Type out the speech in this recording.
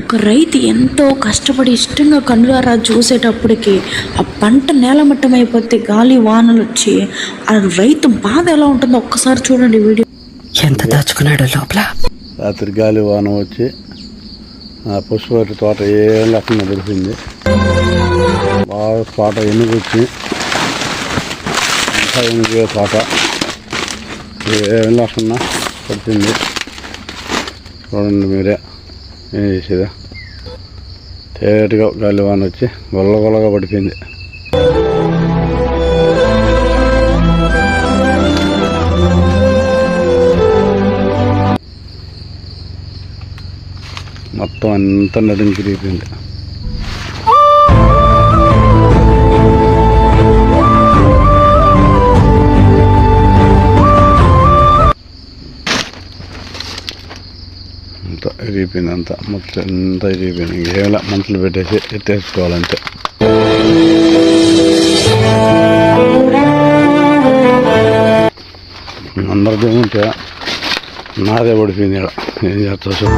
ఒక రైతు ఎంతో కష్టపడి ఇష్టంగా కన్నులారా చూసేటప్పటికి ఆ పంట నేలమట్టం అయిపోతే గాలి వానలు వచ్చి ఆ రైతు బాధ ఎలా ఉంటుందో ఒక్కసారి చూడండి వీడియో. ఎంత దాచుకున్నాడు లోపల. రాత్రి గాలి వాన వచ్చి ఆ పుష్పవతి తోట ఏం లేకుండా పడిపోయింది. బాగా తోట ఎనుగొచ్చి అంతా ఎనుగే తోట ఏం లేకుండా పడిపోయింది. చూడండి మీరే ఏం చేసేదా. తేటగా గాలి వాన వచ్చి గొల్లగొల్లగా పడిపోయింది. మొత్తం అంతా నడుము తిరిగిపోయింది. అంతా ఇరిగిపోయింది. అంతా మొత్తం అంతా ఇరిగిపోయింది. ఇంకేలా మంటలు పెట్టేసి ఎత్తేసుకోవాలంటే. అందరిది ఉంటే నాదే పడిపోయింది. ఏం చేస్తా